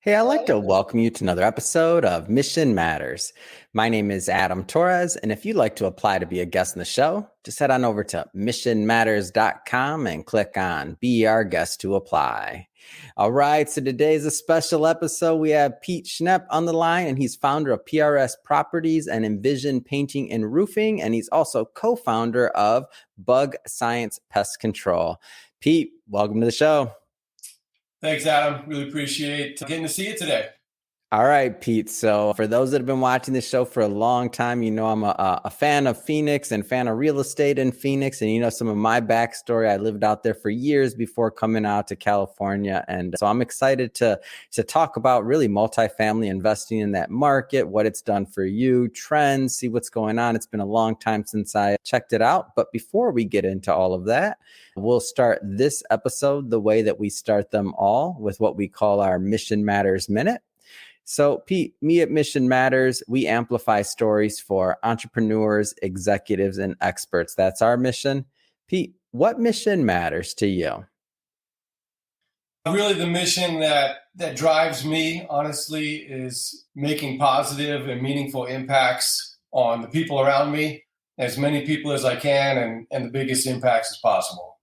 Hey, I'd like to welcome you to another episode of Mission Matters. My name is Adam Torres, and if you'd like to apply to be a guest in the show, just head on over to missionmatters.com and click on Be Our Guest to apply. All right, so today's a special episode. We have Pete Schnepp on the line, and he's founder of PRS Properties and Envision Painting and Roofing, and he's also co-founder of Bug Science Pest Control. Pete, welcome to the show. Thanks, Adam. Really appreciate getting to see you today. All right, Pete. So for those that have been watching this show for a long time, you know I'm a fan of Phoenix and fan of real estate in Phoenix. And you know some of my backstory. I lived out there for years before coming out to California. And so I'm excited to talk about really multifamily investing in that market, what it's done for you, trends, see what's going on. It's been a long time since I checked it out. But before we get into all of that, we'll start this episode the way that we start them all, with what we call our Mission Matters Minute. So, Pete, me at Mission Matters, we amplify stories for entrepreneurs, executives, and experts. That's our mission. Pete, what mission matters to you? Really, the mission that drives me, honestly, is making positive and meaningful impacts on the people around me, as many people as I can, and the biggest impacts as possible.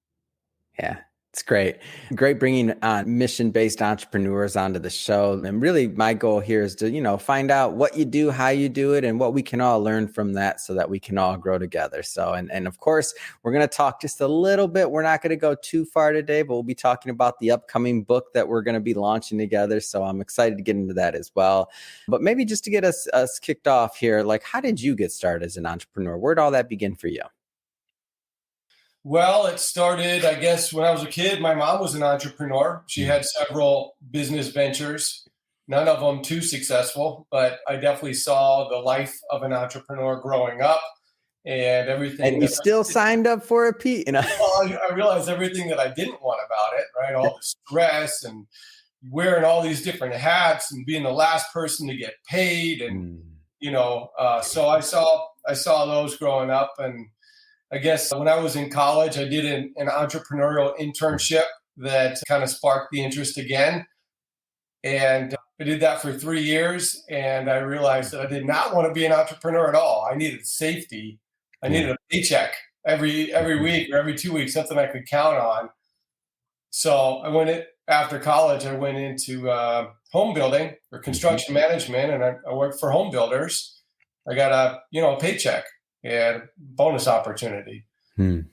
Yeah. It's great. Great bringing on mission-based entrepreneurs onto the show. And really my goal here is to, find out what you do, how you do it, and what we can all learn from that so that we can all grow together. So, and of course, we're going to talk just a little bit. We're not going to go too far today, but we'll be talking about the upcoming book that we're going to be launching together. So I'm excited to get into that as well. But maybe just to get us kicked off here, like, how did you get started as an entrepreneur? Where'd all that begin for you? Well, it started, I guess, when I was a kid. My mom was an entrepreneur. She had several business ventures, none of them too successful, but I definitely saw the life of an entrepreneur growing up and everything. And you still signed up for it, Pete? Well, I realized everything that I didn't want about it, right? All the stress and wearing all these different hats and being the last person to get paid. And, so I saw those growing up. And I guess when I was in college, I did an entrepreneurial internship that kind of sparked the interest again. And I did that for 3 years. And I realized that I did not want to be an entrepreneur at all. I needed safety. I needed a paycheck every week or every 2 weeks, something I could count on. So after college, I went into home building or construction management, and I worked for home builders. I got a paycheck and bonus opportunity. So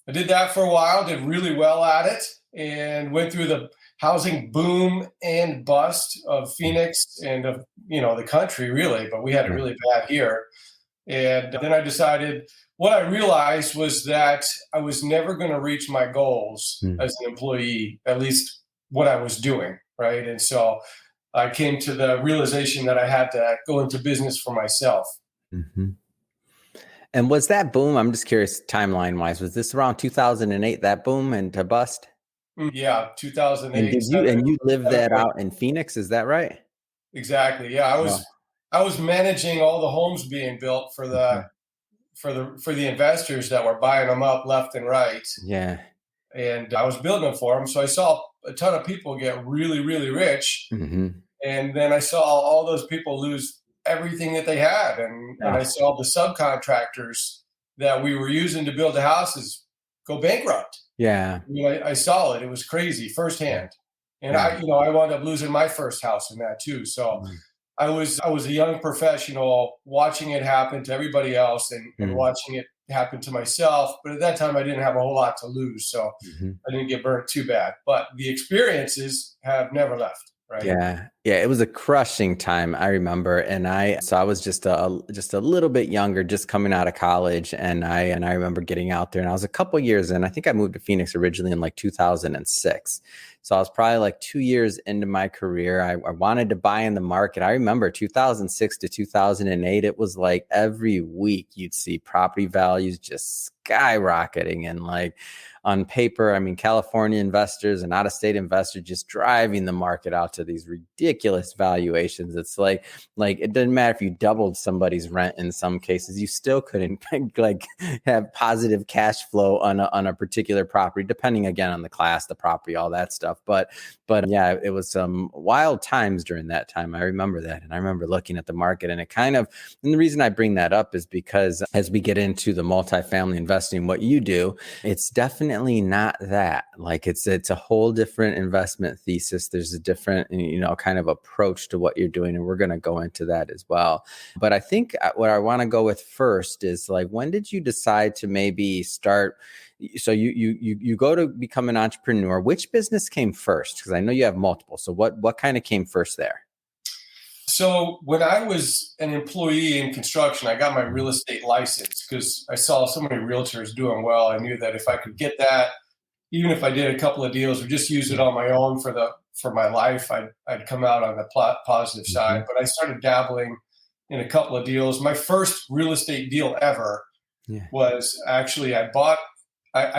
I did that for a while, did really well at it, and went through the housing boom and bust of Phoenix and of, the country really, but we had it really bad here. And then I decided, what I realized was that I was never going to reach my goals as an employee, at least what I was doing, right? And so I came to the realization that I had to go into business for myself. Mm-hmm. And was that boom, I'm just curious, timeline-wise, was this around 2008, that boom and to bust? Yeah, 2008. And you lived that out in Phoenix, is that right? Exactly. Yeah, I was managing all the homes being built for the investors that were buying them up left and right. Yeah. And I was building them for them. So I saw a ton of people get really, really rich. Mm-hmm. And then I saw all those people lose everything that they had. And I saw the subcontractors that we were using to build the houses go bankrupt. Yeah. I saw it. It was crazy firsthand. And I wound up losing my first house in that too. So I was a young professional watching it happen to everybody else and watching it happen to myself. But at that time I didn't have a whole lot to lose. So I didn't get burnt too bad, but the experiences have never left. Right. Yeah. It was a crushing time, I remember. And I was just a little bit younger, just coming out of college. And I remember getting out there, and I was a couple years in. I think I moved to Phoenix originally in like 2006. So I was probably like 2 years into my career. I wanted to buy in the market. I remember 2006 to 2008, it was like every week you'd see property values just skyrocketing. And like on paper, I mean, California investors and out-of-state investors just driving the market out to these ridiculous valuations. It's like it doesn't matter if you doubled somebody's rent in some cases, you still couldn't like have positive cash flow on a particular property, depending again on the class, the property, all that stuff. stuff. But yeah, it was some wild times during that time. I remember that. And I remember looking at the market, and and the reason I bring that up is because as we get into the multifamily investing, what you do, it's definitely not that. Like it's a whole different investment thesis. There's a different, kind of approach to what you're doing. And we're going to go into that as well. But I think what I want to go with first is like, when did you decide to maybe start? So you go to become an entrepreneur. Which business came first? Because I know you have multiple. So what kind of came first there? So when I was an employee in construction, I got my real estate license because I saw so many realtors doing well. I knew that if I could get that, even if I did a couple of deals or just use it on my own for my life, I'd come out on the positive side. But I started dabbling in a couple of deals. My first real estate deal ever was actually I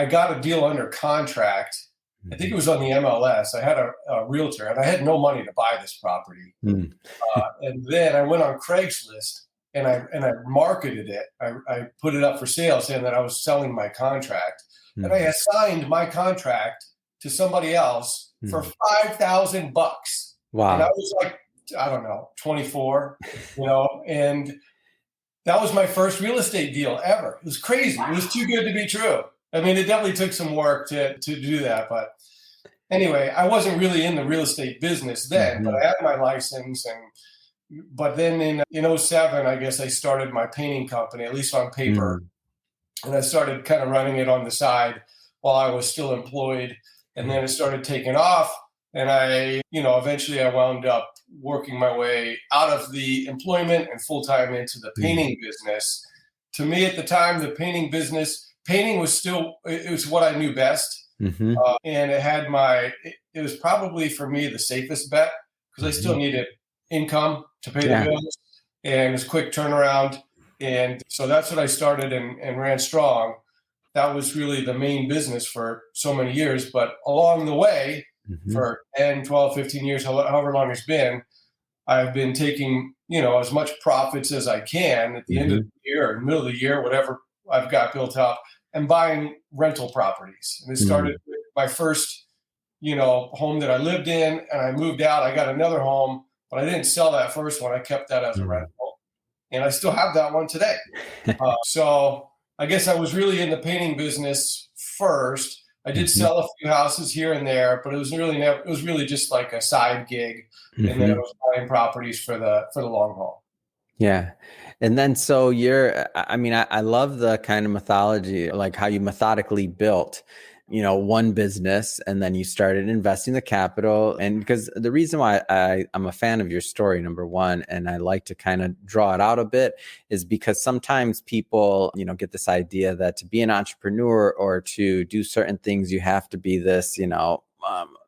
got a deal under contract. I think it was on the MLS. I had a realtor, and I had no money to buy this property. And then I went on Craigslist and I marketed it. I put it up for sale, saying that I was selling my contract, and I assigned my contract to somebody else for $5,000. Wow! And I was like, I don't know, 24, and that was my first real estate deal ever. It was crazy. Wow. It was too good to be true. I mean, it definitely took some work to do that. But anyway, I wasn't really in the real estate business then, but I had my license. But then in 2007, I guess I started my painting company, at least on paper. And I started kind of running it on the side while I was still employed. And then it started taking off. And eventually I wound up working my way out of the employment and full-time into the painting business. To me at the time, the painting was what I knew best. And it had it was probably for me the safest bet because I still needed income to pay the bills, and it was quick turnaround. And so that's what I started and ran strong. That was really the main business for so many years. But along the way, for 10, 12, 15 years, however long it's been, I've been taking, as much profits as I can at the end of the year or middle of the year, whatever I've got built up, and buying rental properties. And it started with my first, home that I lived in, and I moved out. I got another home, but I didn't sell that first one. I kept that as a rental, and I still have that one today. So I guess I was really in the painting business first. I did sell a few houses here and there, but it was really just like a side gig. And then I was buying properties for the long haul. Yeah. And then, so I love the kind of methodology, like how you methodically built, one business, and then you started investing the capital. And because the reason why I'm a fan of your story, number one, and I like to kind of draw it out a bit, is because sometimes people, get this idea that to be an entrepreneur or to do certain things, you have to be this,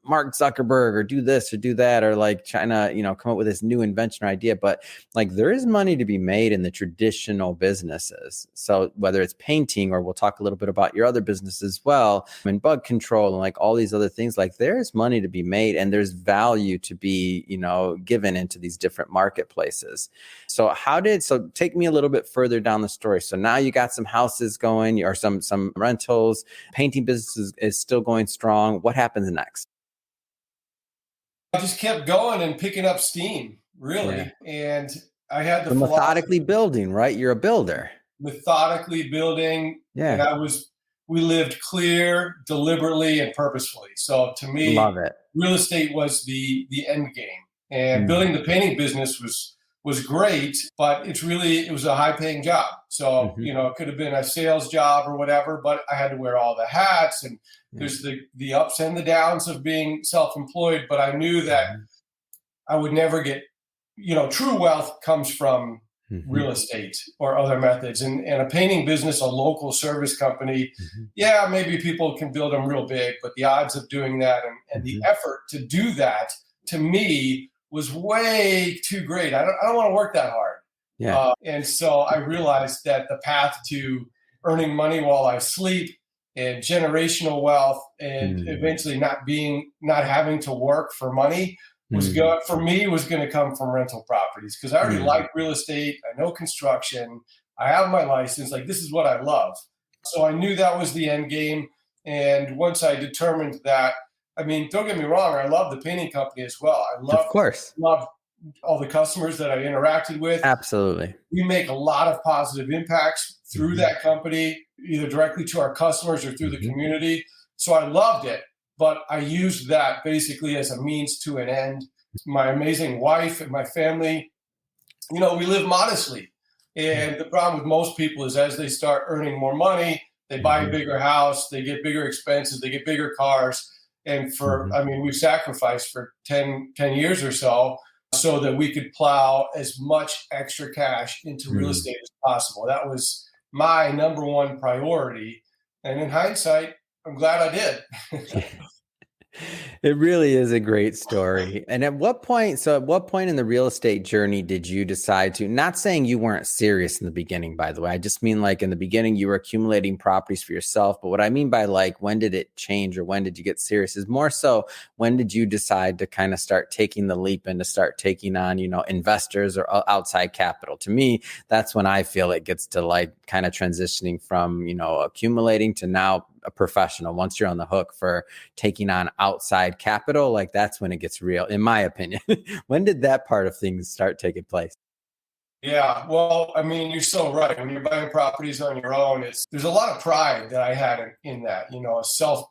Mark Zuckerberg or do this or do that, or like trying to, come up with this new invention or idea. But like, there is money to be made in the traditional businesses. So whether it's painting, or we'll talk a little bit about your other business as well, and bug control and like all these other things, like there is money to be made and there's value to be, given into these different marketplaces. So take me a little bit further down the story. So now you got some houses going, or some rentals, painting business is still going strong. What happens next? I just kept going and picking up steam, really. And I had the methodically building, right? You're a builder. Methodically building. Yeah. And we lived clear, deliberately, and purposefully. So to me, love it. Real estate was the end game. And building the painting business was great, but it was a high paying job. So, it could have been a sales job or whatever, but I had to wear all the hats, and there's the ups and the downs of being self-employed. But I knew that I would never get, true wealth comes from real estate or other methods. And a painting business, a local service company, maybe people can build them real big, but the odds of doing that and the effort to do that, to me, was way too great. I don't want to work that hard. Yeah. And so I realized that the path to earning money while I sleep and generational wealth and eventually not having to work for money was going to come from rental properties, because I already like real estate. I know construction. I have my license. Like, this is what I love. So I knew that was the end game. And once I determined that, I mean, don't get me wrong, I love the painting company as well. I Of course. love all the customers that I interacted with. Absolutely. We make a lot of positive impacts through that company, either directly to our customers or through the community. So I loved it, but I used that basically as a means to an end. My amazing wife and my family, we live modestly. And the problem with most people is as they start earning more money, they buy a bigger house, they get bigger expenses, they get bigger cars. And we've sacrificed for 10 years or so that we could plow as much extra cash into real estate as possible. That was my number one priority. And in hindsight, I'm glad I did. It really is a great story. And at what point in the real estate journey did you decide to, not saying you weren't serious in the beginning, by the way, I just mean like in the beginning you were accumulating properties for yourself. But what I mean by like, when did it change or when did you get serious is more so, when did you decide to kind of start taking the leap and to start taking on, investors or outside capital? To me, that's when I feel it gets to like kind of transitioning from, accumulating to now a professional. Once you're on the hook for taking on outside capital, like that's when it gets real, in my opinion. When did that part of things start taking place? Yeah, well, I mean, you're so right. When you're buying properties on your own, there's a lot of pride that I had in that,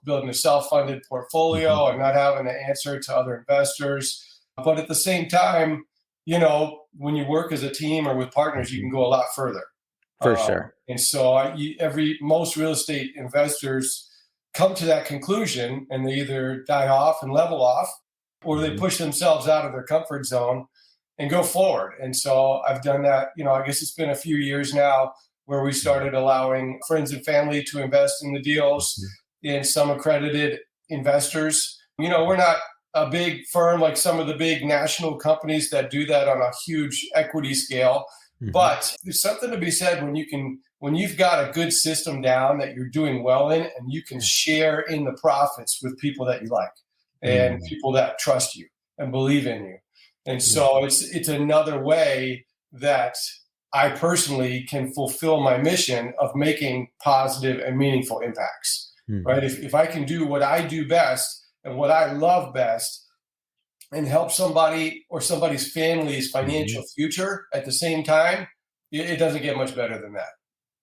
building a self-funded portfolio and not having to answer to other investors. But at the same time, when you work as a team or with partners, you can go a lot further. For sure. And so most real estate investors come to that conclusion, and they either die off and level off, or they push themselves out of their comfort zone and go forward. And so I've done that. I guess it's been a few years now where we started allowing friends and family to invest in the deals, and some accredited investors. We're not a big firm like some of the big national companies that do that on a huge equity scale. But there's something to be said when you've got a good system down that you're doing well in, and you can share in the profits with people that you like and people that trust you and believe in you. And so it's another way that I personally can fulfill my mission of making positive and meaningful impacts, right? If I can do what I do best and what I love best, and help somebody or somebody's family's financial future at the same time, it doesn't get much better than that.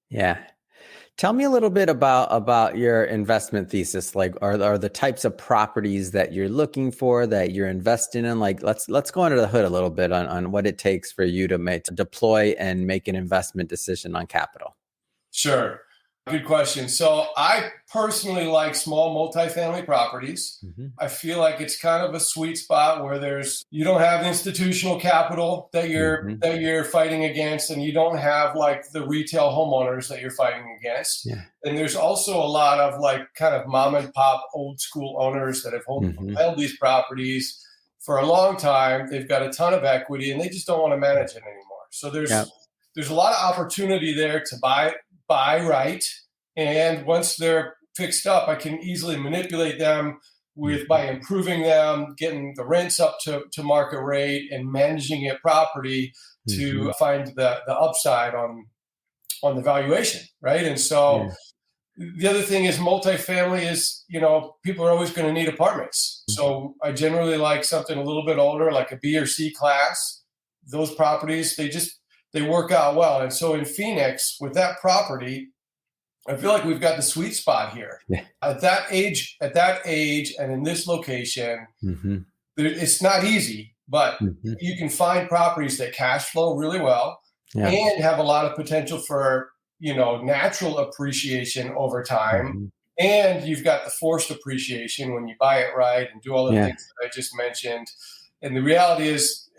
Yeah. Tell me a little bit about your investment thesis. Like, are the types of properties that you're looking for, that you're investing in? Like, let's go under the hood a little bit on what it takes for you to deploy and make an investment decision on capital. Sure. Good question. So I personally like small multifamily properties. I feel like it's kind of a sweet spot where you don't have institutional capital that you're fighting against, and you don't have like the retail homeowners that you're fighting against. Yeah. And there's also a lot of like kind of mom and pop old school owners that have held these properties for a long time. They've got a ton of equity and they just don't want to manage it anymore. So there's a lot of opportunity there to buy right. And once they're fixed up, I can easily manipulate them by improving them, getting the rents up to market rate, and managing it properly to find the upside on the valuation, right? And so the other thing is multifamily is, people are always going to need apartments. So I generally like something a little bit older, like a B or C class. Those properties, they work out well. And so in Phoenix, with that property, I feel like we've got the sweet spot here. Yeah. At that age, and in this location, it's not easy, but you can find properties that cash flow really well and have a lot of potential for, natural appreciation over time. And you've got the forced appreciation when you buy it right and do all the things that I just mentioned. And the reality is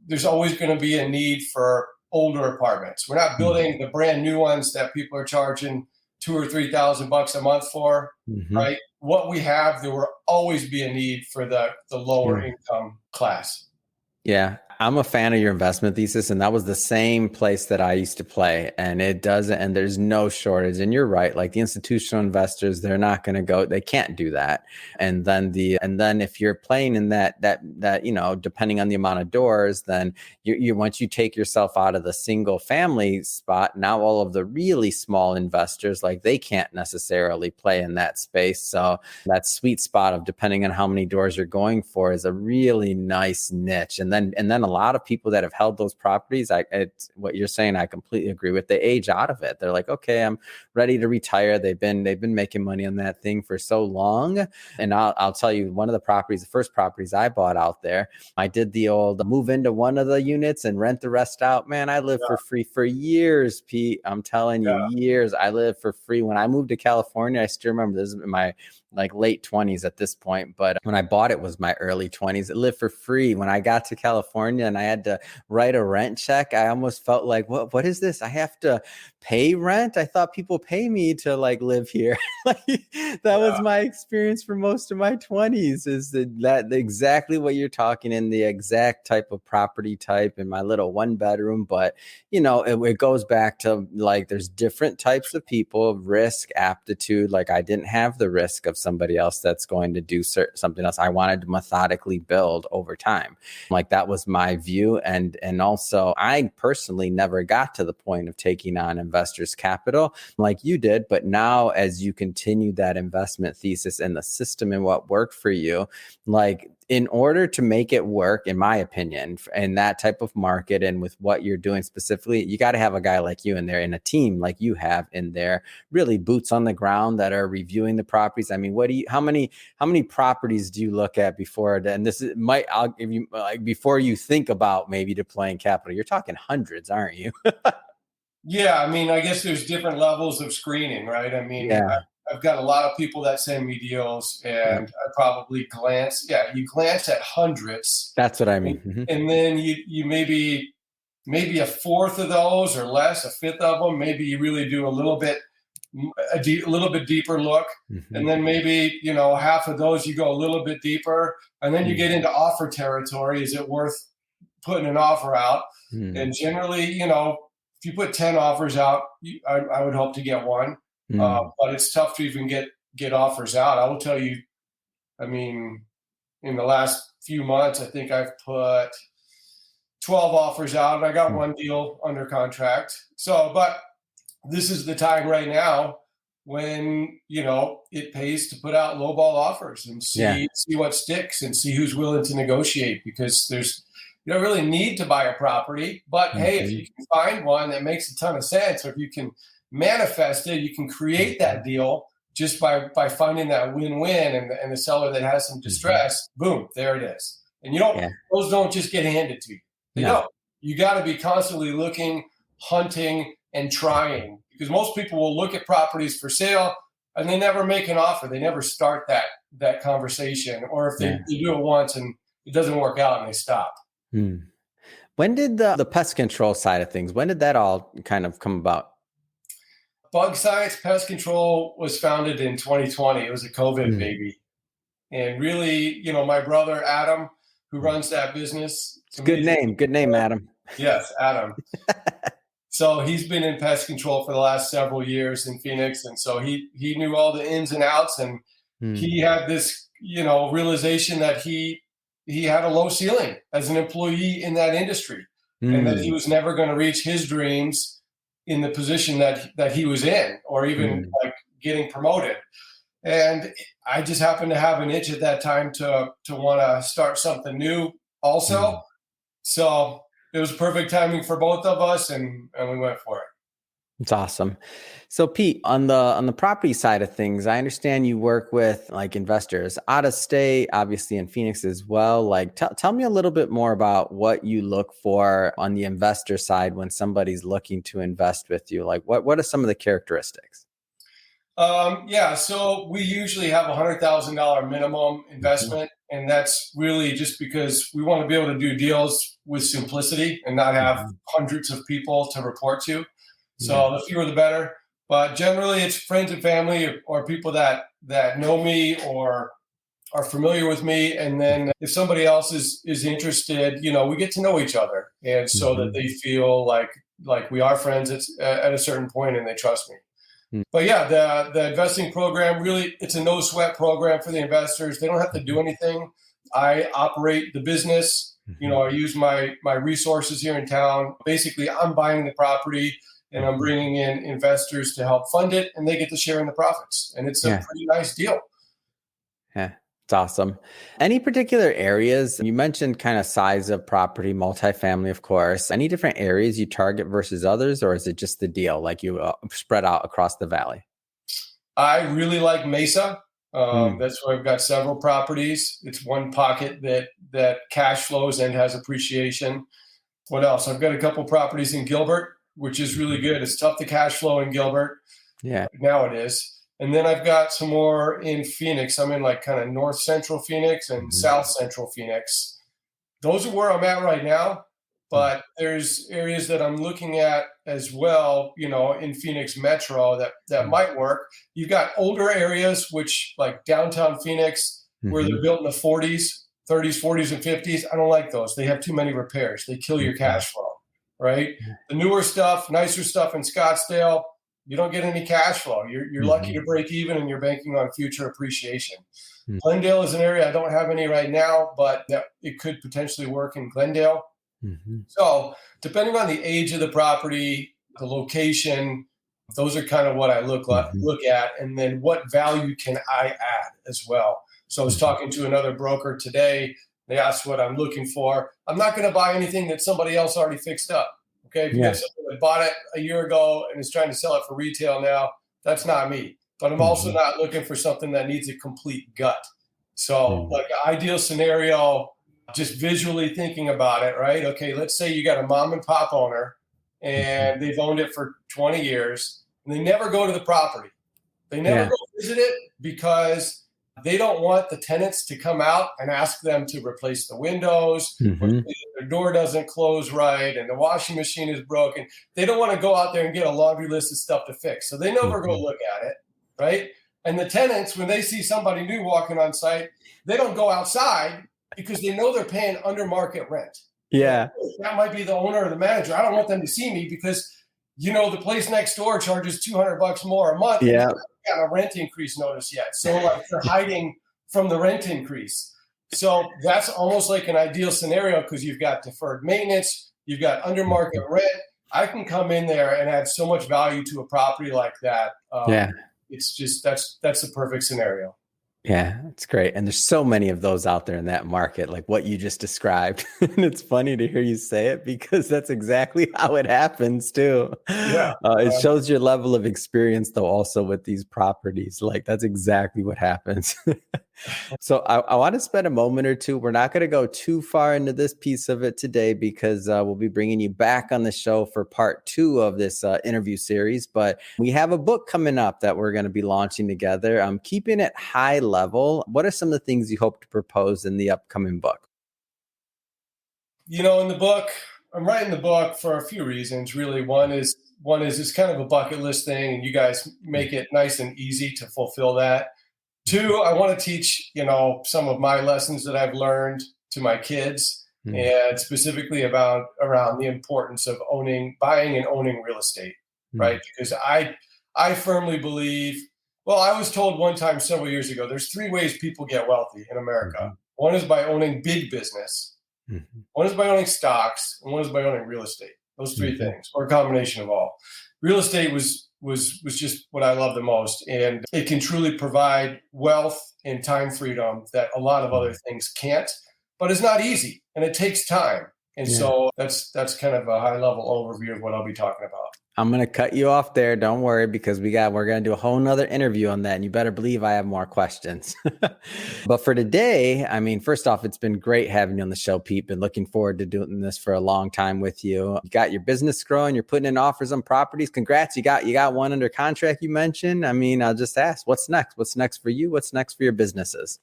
there's always going to be a need for older apartments. We're not building the brand new ones that people are charging $2,000 or $3,000 a month for, right? What we have, there will always be a need for the lower income class. Yeah. I'm a fan of your investment thesis, and that was the same place that I used to play. And it doesn't, and there's no shortage. And you're right, like the institutional investors, they're not going to go, they can't do that. And then if you're playing in that, depending on the amount of doors, then you once you take yourself out of the single family spot, now all of the really small investors, like they can't necessarily play in that space. So that sweet spot of depending on how many doors you're going for is a really nice niche. And then a lot of people that have held those properties, it's what you're saying, I completely agree with. They age out of it. They're like, okay, I'm ready to retire. They've been making money on that thing for so long. And I'll tell you, one of the first properties I bought out there, I did the old move into one of the units and rent the rest out. Man, I lived for free for years, Pete. I'm telling you, years. I lived for free. When I moved to California, I still remember this is my like late 20s at this point, but when I bought it was my early 20s. It lived for free. When I got to California and I had to write a rent check, I almost felt like, what is this? I have to pay rent? I thought people pay me to like live here. Like that was my experience for most of my 20s, is that exactly what you're talking in, the exact type of property type in my little one bedroom. But it goes back to like there's different types of people, risk, aptitude. Like I didn't have the risk of somebody else that's going to do something else. I wanted to methodically build over time. Like that was my view. And also I personally never got to the point of taking on investors' capital like you did. But now as you continue that investment thesis and the system and what worked for you, like in order to make it work, in my opinion, in that type of market and with what you're doing specifically, you got to have a guy like you in there and a team like you have in there, really boots on the ground that are reviewing the properties. I mean, how many properties do you look at before? And I'll give you like before you think about maybe deploying capital, you're talking hundreds, aren't you? Yeah, I mean, I guess there's different levels of screening, right? I mean, Yeah. I've got a lot of people that send me deals, Yeah. and I probably you glance at hundreds, That's what I and, mean. Mm-hmm. and then you maybe a fourth of those or less, a fifth of them, maybe you really do a little bit deeper look, Mm-hmm. and then maybe half of those you go a little bit deeper, and then you get into offer territory. Is it worth putting an offer out? Mm-hmm. And generally, if you put 10 offers out, I would hope to get one. But it's tough to even get offers out. I will tell you, I mean, in the last few months, I think I've put 12 offers out and I got one deal under contract. So, but this is the time right now when, it pays to put out lowball offers and see what sticks and see who's willing to negotiate, because you don't really need to buy a property, but hey, if you can find one that makes a ton of sense, or if you can manifest it, you can create that deal just by finding that win-win, and the seller that has some distress, boom, there it is. And those don't just get handed to you. They don't. You got to be constantly looking, hunting, and trying, because most people will look at properties for sale and they never make an offer. They never start that conversation, or if they do it once and it doesn't work out and they stop. When did the pest control side of things, when did that all kind of come about? Bug Science Pest Control was founded in 2020. It was a COVID baby. And really, my brother, Adam, who runs that business. Good name, Adam. Yes, Adam. So he's been in pest control for the last several years in Phoenix. And so he knew all the ins and outs, and he had this, realization that he had a low ceiling as an employee in that industry, and that he was never going to reach his dreams in the position that he was in, or even like getting promoted. And I just happened to have an itch at that time to want to start something new also. So it was perfect timing for both of us, and we went for it. It's awesome. So Pete, on the property side of things, I understand you work with like investors out of state, obviously in Phoenix as well. Like tell me a little bit more about what you look for on the investor side when somebody's looking to invest with you. Like what are some of the characteristics? So we usually have $100,000 minimum investment, and that's really just because we want to be able to do deals with simplicity and not have hundreds of people to report to. So the fewer the better. But generally, it's friends and family, or people that know me, or are familiar with me. And then if somebody else is interested, we get to know each other. And so that they feel like we are friends at a certain point and they trust me. But yeah, the investing program, really, it's a no sweat program for the investors. They don't have to do anything. I operate the business. I use my resources here in town. Basically, I'm buying the property and I'm bringing in investors to help fund it, and they get to share in the profits. And it's a pretty nice deal. Yeah, it's awesome. Any particular areas? You mentioned kind of size of property, multifamily, of course. Any different areas you target versus others, or is it just the deal, like you spread out across the valley? I really like Mesa. That's where I've got several properties. It's one pocket that cash flows and has appreciation. What else? I've got a couple properties in Gilbert, which is really good. It's tough to cash flow in Gilbert. Yeah. Now it is. And then I've got some more in Phoenix. I'm in like kind of north central Phoenix and south central Phoenix. Those are where I'm at right now. But there's areas that I'm looking at as well, in Phoenix Metro that might work. You've got older areas, which like downtown Phoenix, where they're built in the 40s, 30s, 40s, and 50s. I don't like those. They have too many repairs. They kill your cash flow, right? The newer stuff, nicer stuff in Scottsdale, you don't get any cash flow. You're lucky to break even, and you're banking on future appreciation. Glendale is an area I don't have any right now, but it could potentially work in Glendale. So depending on the age of the property, the location, those are kind of what I look at. And then what value can I add as well? So I was talking to another broker today. They asked what I'm looking for. I'm not going to buy anything that somebody else already fixed up. Okay. If you have someone that bought it a year ago and is trying to sell it for retail now, that's not me. But I'm also not looking for something that needs a complete gut. So like an ideal scenario, just visually thinking about it, right? Okay, let's say you got a mom and pop owner and they've owned it for 20 years and they never go to the property. They never go visit it because they don't want the tenants to come out and ask them to replace the windows, or their door doesn't close right and the washing machine is broken. They don't want to go out there and get a laundry list of stuff to fix. So they never go look at it, right? And the tenants, when they see somebody new walking on site, they don't go outside because they know they're paying under market rent. Yeah. That might be the owner or the manager. I don't want them to see me because, the place next door charges $200 more a month. Yeah. Got a rent increase notice yet. So like they're hiding from the rent increase. So that's almost like an ideal scenario because you've got deferred maintenance, you've got under market rent. I can come in there and add so much value to a property like that. It's just, that's the perfect scenario. Yeah, it's great. And there's so many of those out there in that market, like what you just described. And it's funny to hear you say it because that's exactly how it happens too. Yeah. It shows your level of experience though, also with these properties. Like that's exactly what happens. So I want to spend a moment or two. We're not going to go too far into this piece of it today because we'll be bringing you back on the show for part 2 of this interview series. But we have a book coming up that we're going to be launching together. I'm keeping it high level. What are some of the things you hope to propose in the upcoming book? In the book, I'm writing the book for a few reasons. Really, one is it's kind of a bucket list thing, and you guys make it nice and easy to fulfill that. 2, I want to teach, some of my lessons that I've learned to my kids, and specifically around the importance of buying and owning real estate, right? Because I firmly believe. Well, I was told one time several years ago, there's 3 ways people get wealthy in America. One is by owning big business. One is by owning stocks, and one is by owning real estate. Those 3 things, or a combination of all. Real estate was just what I love the most, and it can truly provide wealth and time freedom that a lot of other things can't. But it's not easy, and it takes time. And so that's kind of a high level overview of what I'll be talking about. I'm going to cut you off there. Don't worry, because we're going to do a whole nother interview on that. And you better believe I have more questions. But for today, first off, it's been great having you on the show, Pete. Been looking forward to doing this for a long time with you. You got your business growing. You're putting in offers on properties. Congrats. You got one under contract you mentioned. I'll just ask, what's next? What's next for you? What's next for your businesses?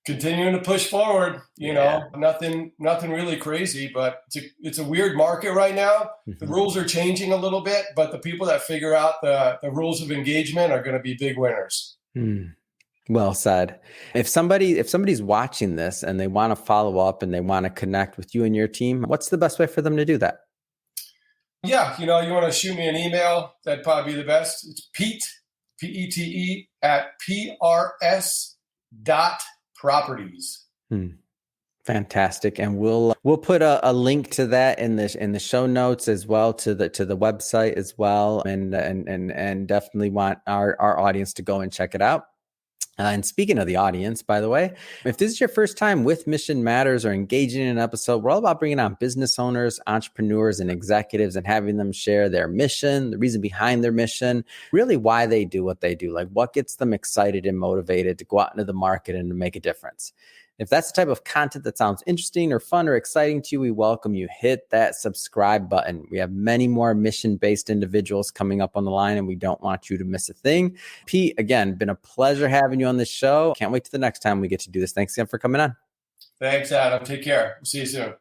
Continuing to push forward, nothing really crazy, but it's a weird market right now. The rules are changing a little bit, but the people that figure out the rules of engagement are going to be big winners. Well said. If somebody's watching this and they want to follow up and they want to connect with you and your team, what's the best way for them to do that? Yeah, you want to shoot me an email, that'd probably be the best. It's Pete, Pete, at prs.properties. Fantastic. And we'll put a link to that in the show notes as well, to the website as well. And definitely want our audience to go and check it out. And speaking of the audience, by the way, if this is your first time with Mission Matters or engaging in an episode, we're all about bringing on business owners, entrepreneurs, and executives and having them share their mission, the reason behind their mission, really why they do what they do, like what gets them excited and motivated to go out into the market and to make a difference. If that's the type of content that sounds interesting or fun or exciting to you, we welcome you. Hit that subscribe button. We have many more mission-based individuals coming up on the line, and we don't want you to miss a thing. Pete, again, been a pleasure having you on the show. Can't wait to the next time we get to do this. Thanks again for coming on. Thanks, Adam. Take care. We'll see you soon.